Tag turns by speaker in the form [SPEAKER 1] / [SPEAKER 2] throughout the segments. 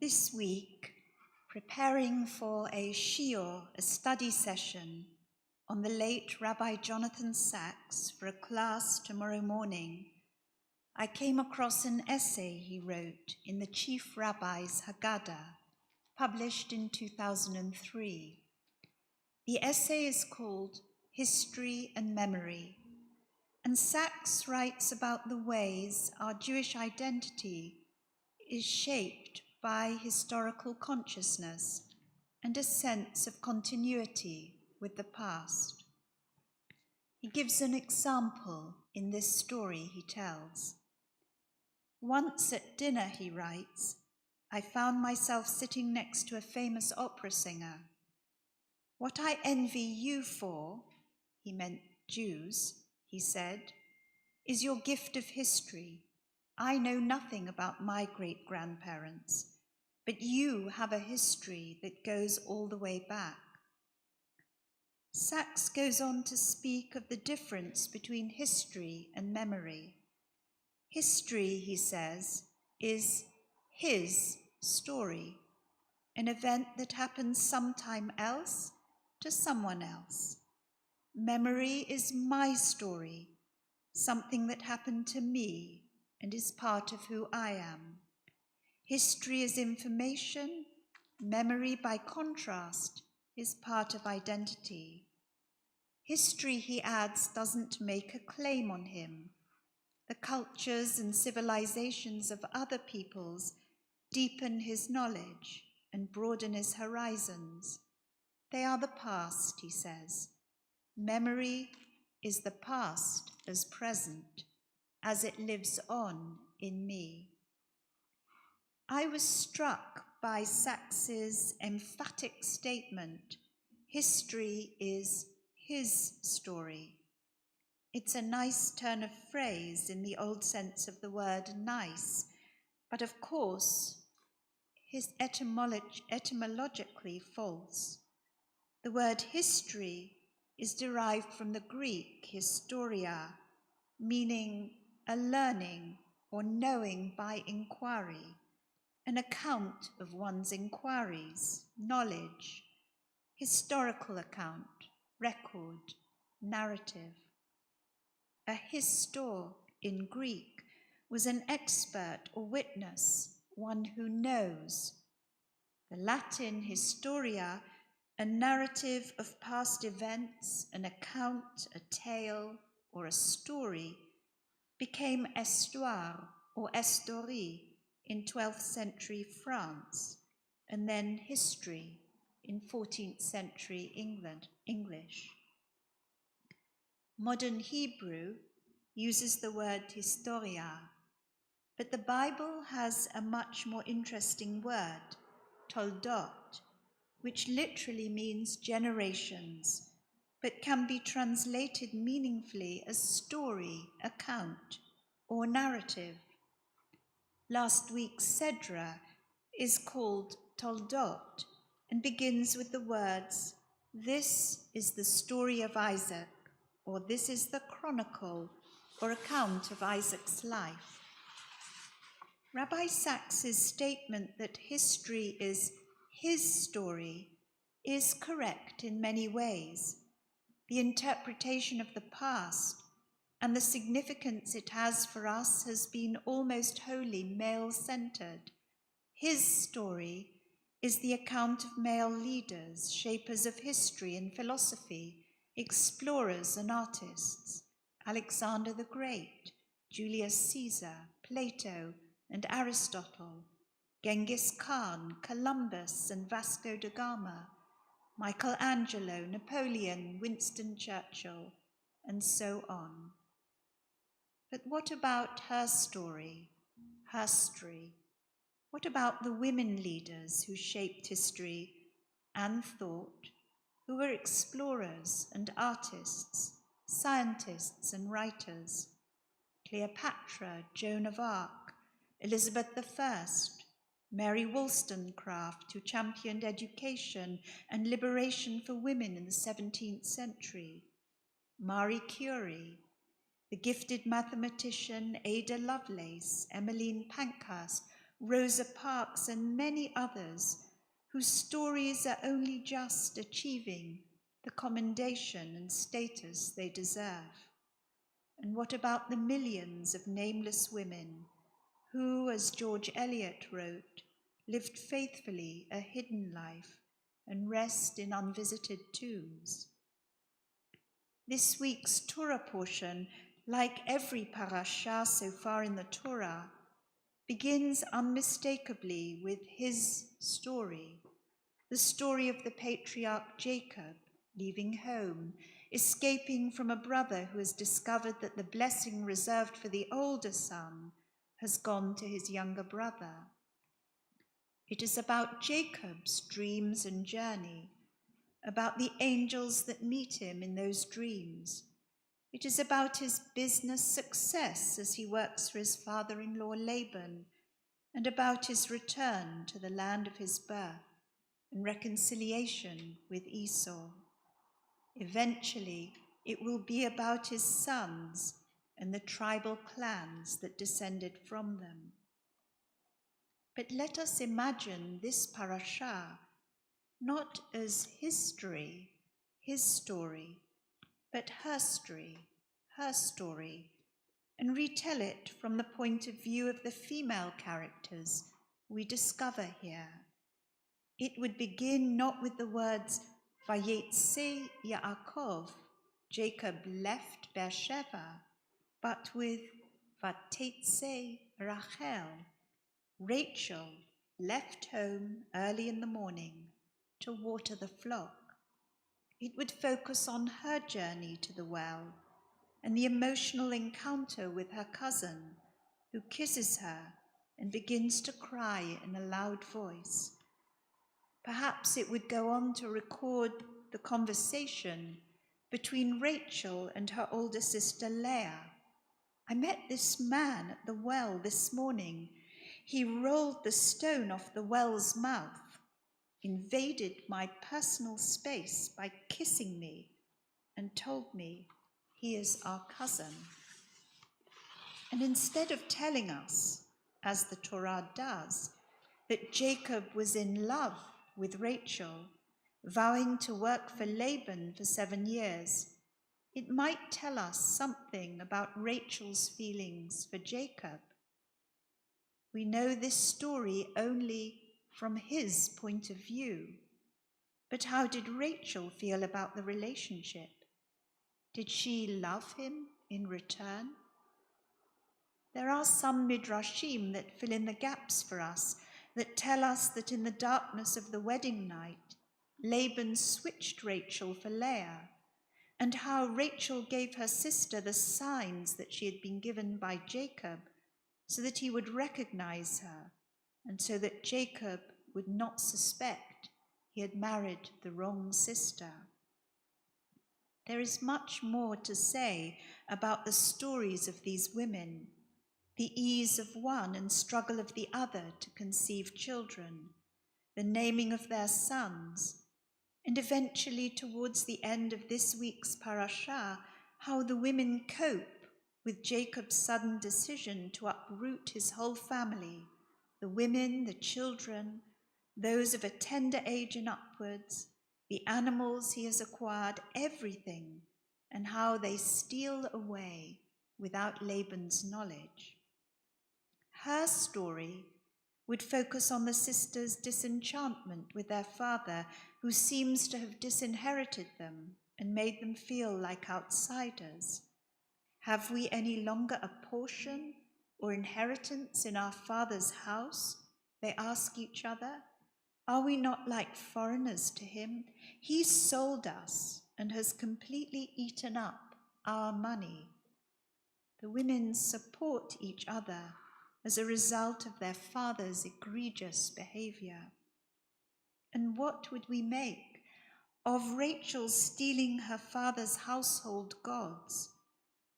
[SPEAKER 1] This week, preparing for a shiur, a study session, on the late Rabbi Jonathan Sacks for a class tomorrow morning, I came across an essay he wrote in the Chief Rabbi's Haggadah, published in 2003. The essay is called History and Memory, and Sacks writes about the ways our Jewish identity is shaped by historical consciousness and a sense of continuity with the past. He gives an example in this story he tells. Once at dinner, he writes, I found myself sitting next to a famous opera singer. What I envy you for, he meant Jews, he said, is your gift of history. I know nothing about my great-grandparents, but you have a history that goes all the way back. Sacks goes on to speak of the difference between history and memory. History, he says, is his story, an event that happens sometime else to someone else. Memory is my story, something that happened to me and is part of who I am. History is information. Memory, by contrast, is part of identity. History, he adds, doesn't make a claim on him. The cultures and civilizations of other peoples deepen his knowledge and broaden his horizons. They are the past, he says. Memory is the past as present, as it lives on in me. I was struck by Sacks's emphatic statement, history is his story. It's a nice turn of phrase in the old sense of the word nice, but of course, his etymologically false. The word history is derived from the Greek historia, meaning a learning or knowing by inquiry, an account of one's inquiries, knowledge, historical account, record, narrative. A histor in Greek was an expert or witness, one who knows. The Latin historia, a narrative of past events, an account, a tale, or a story, became histoire or HERstory in 12th century France, and then history in 14th century English. Modern Hebrew uses the word historia, but the Bible has a much more interesting word, toldot, which literally means generations, but can be translated meaningfully as story, account, or narrative. Last week's Sedra is called Toldot and begins with the words, this is the story of Isaac, or this is the chronicle or account of Isaac's life. Rabbi Sacks's statement that history is his story is correct in many ways. The interpretation of the past and the significance it has for us has been almost wholly male-centered. His story is the account of male leaders, shapers of history and philosophy, explorers and artists, Alexander the Great, Julius Caesar, Plato and Aristotle, Genghis Khan, Columbus and Vasco da Gama, Michelangelo, Napoleon, Winston Churchill, and so on. But what about HERstory? What about the women leaders who shaped history and thought, who were explorers and artists, scientists and writers? Cleopatra, Joan of Arc, Elizabeth I, Mary Wollstonecraft, who championed education and liberation for women in the 17th century, Marie Curie, the gifted mathematician Ada Lovelace, Emmeline Pankhurst, Rosa Parks, and many others whose stories are only just achieving the commendation and status they deserve? And what about the millions of nameless women who, as George Eliot wrote, lived faithfully a hidden life and rest in unvisited tombs? This week's Torah portion, like every parasha so far in the Torah, begins unmistakably with his story, the story of the patriarch Jacob leaving home, escaping from a brother who has discovered that the blessing reserved for the older son has gone to his younger brother. It is about Jacob's dreams and journey, about the angels that meet him in those dreams. It is about his business success as he works for his father-in-law Laban, and about his return to the land of his birth and reconciliation with Esau. Eventually, it will be about his sons and the tribal clans that descended from them. But let us imagine this parasha not as history, his story, but her story, and retell it from the point of view of the female characters we discover here. It would begin not with the words, Vayetze Yaakov, Jacob left Beersheba, but with Vatetze Rachel, Rachel left home early in the morning to water the flock. It would focus on her journey to the well and the emotional encounter with her cousin, who kisses her and begins to cry in a loud voice. Perhaps it would go on to record the conversation between Rachel and her older sister Leah. I met this man at the well this morning. He rolled the stone off the well's mouth, invaded my personal space by kissing me, and told me he is our cousin. And instead of telling us, as the Torah does, that Jacob was in love with Rachel, vowing to work for Laban for 7 years, it might tell us something about Rachel's feelings for Jacob. We know this story only from his point of view. But how did Rachel feel about the relationship? Did she love him in return? There are some midrashim that fill in the gaps for us, that tell us that in the darkness of the wedding night, Laban switched Rachel for Leah, and how Rachel gave her sister the signs that she had been given by Jacob, so that he would recognize her, and so that Jacob would not suspect he had married the wrong sister. There is much more to say about the stories of these women, the ease of one and struggle of the other to conceive children, the naming of their sons, and eventually towards the end of this week's parasha, how the women cope with Jacob's sudden decision to uproot his whole family, the women, the children, those of a tender age and upwards, the animals he has acquired, everything, and how they steal away without Laban's knowledge. Her story would focus on the sisters' disenchantment with their father, who seems to have disinherited them and made them feel like outsiders. Have we any longer a portion or inheritance in our Father's house? They ask each other. Are we not like foreigners to him? He sold us and has completely eaten up our money. The women support each other as a result of their father's egregious behavior. And what would we make of Rachel stealing her father's household gods,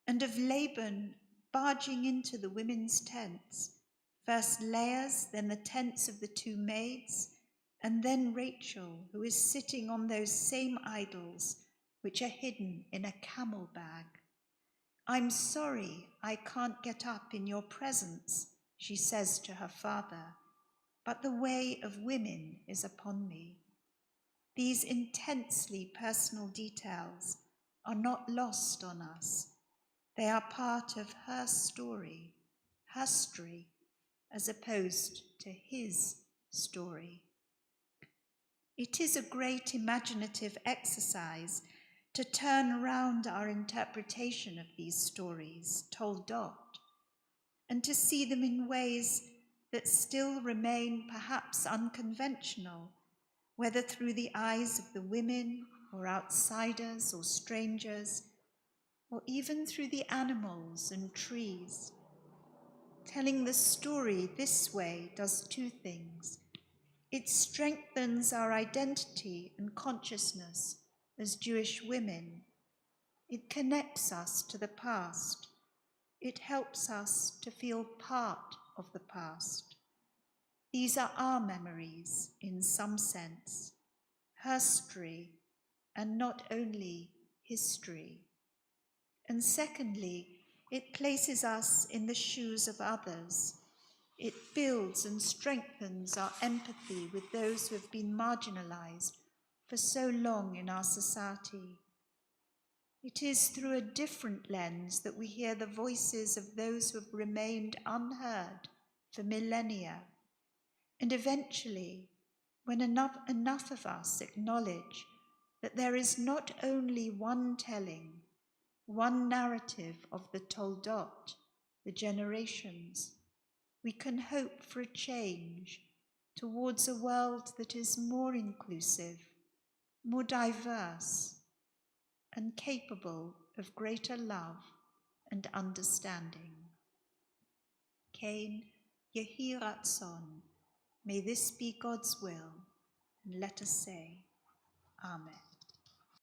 [SPEAKER 1] and of Laban barging into the women's tents, first Leah's, then the tents of the two maids, and then Rachel, who is sitting on those same idols which are hidden in a camel bag? I'm sorry I can't get up in your presence, she says to her father, but the way of women is upon me. These intensely personal details are not lost on us. They are part of her story, HERstory, as opposed to his story. It is a great imaginative exercise to turn around our interpretation of these stories, toldot, and to see them in ways that still remain perhaps unconventional, whether through the eyes of the women or outsiders or strangers, or even through the animals and trees. Telling the story this way does two things. It strengthens our identity and consciousness as Jewish women. It connects us to the past. It helps us to feel part of the past. These are our memories, in some sense, HERstory, and not only history. And secondly, it places us in the shoes of others. It builds and strengthens our empathy with those who have been marginalized for so long in our society. It is through a different lens that we hear the voices of those who have remained unheard for millennia. And eventually, when enough of us acknowledge that there is not only one telling, one narrative of the toldot, the generations, we can hope for a change towards a world that is more inclusive, more diverse, and capable of greater love and understanding. Kein Yehi Ratzon. May this be God's will, and let us say, Amen.